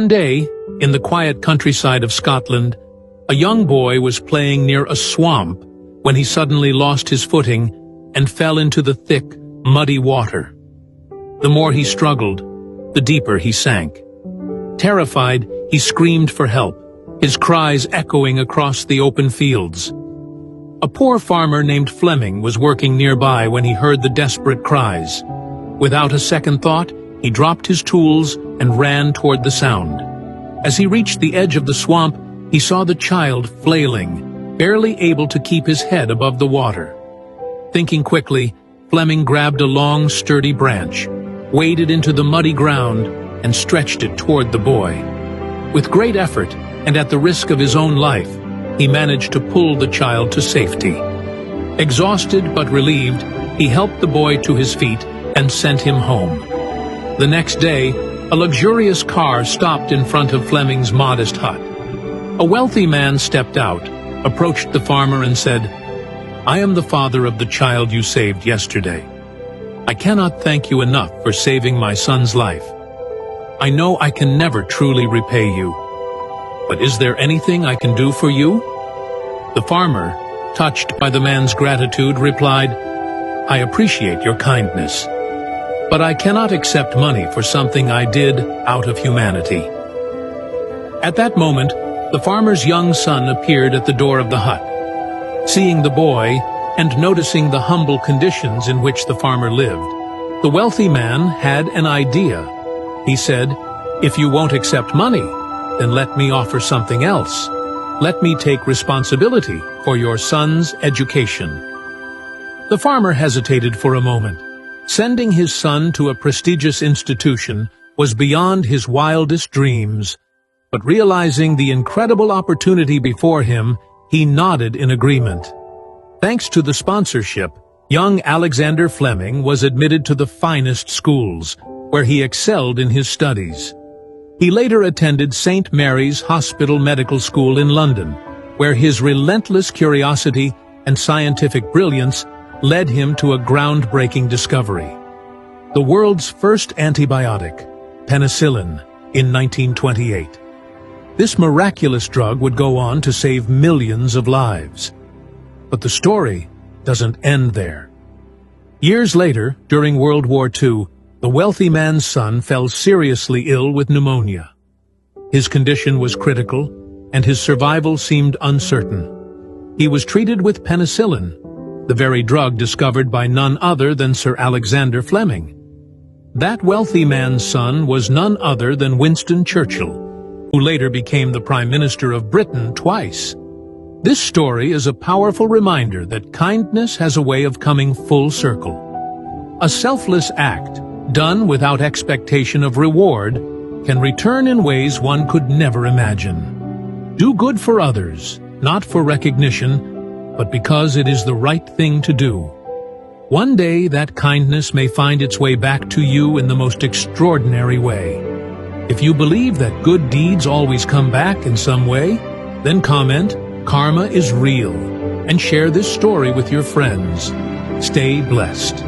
One day, in the quiet countryside of Scotland, a young boy was playing near a swamp when he suddenly lost his footing and fell into the thick, muddy water. The more he struggled, the deeper he sank. Terrified, he screamed for help, his cries echoing across the open fields. A poor farmer named Fleming was working nearby when he heard the desperate cries. Without a second thought, he dropped his tools and ran toward the sound. As he reached the edge of the swamp, he saw the child flailing, barely able to keep his head above the water. Thinking quickly, Fleming grabbed a long, sturdy branch, waded into the muddy ground, and stretched it toward the boy. With great effort, and at the risk of his own life, he managed to pull the child to safety. Exhausted but relieved, he helped the boy to his feet and sent him home. The next day, a luxurious car stopped in front of Fleming's modest hut. A wealthy man stepped out, approached the farmer and said, "I am the father of the child you saved yesterday. I cannot thank you enough for saving my son's life. I know I can never truly repay you. But is there anything I can do for you?" The farmer, touched by the man's gratitude, replied, "I appreciate your kindness, but I cannot accept money for something I did out of humanity." At that moment, the farmer's young son appeared at the door of the hut. Seeing the boy, and noticing the humble conditions in which the farmer lived, the wealthy man had an idea. He said, "If you won't accept money, then let me offer something else. Let me take responsibility for your son's education." The farmer hesitated for a moment. Sending his son to a prestigious institution was beyond his wildest dreams, but realizing the incredible opportunity before him, he nodded in agreement. Thanks to the sponsorship, young Alexander Fleming was admitted to the finest schools, where he excelled in his studies. He later attended St. Mary's Hospital Medical School in London, where his relentless curiosity and scientific brilliance led him to a groundbreaking discovery: the world's first antibiotic, penicillin, in 1928. This miraculous drug would go on to save millions of lives. But the story doesn't end there. Years later, during World War II, the wealthy man's son fell seriously ill with pneumonia. His condition was critical, and his survival seemed uncertain. He was treated with penicillin, the very drug discovered by none other than Sir Alexander Fleming. That wealthy man's son was none other than Winston Churchill, who later became the Prime Minister of Britain twice. This story is a powerful reminder that kindness has a way of coming full circle. A selfless act, done without expectation of reward, can return in ways one could never imagine. Do good for others, not for recognition, but because it is the right thing to do. One day that kindness may find its way back to you in the most extraordinary way. If you believe that good deeds always come back in some way, then comment, "Karma is real," and share this story with your friends. Stay blessed.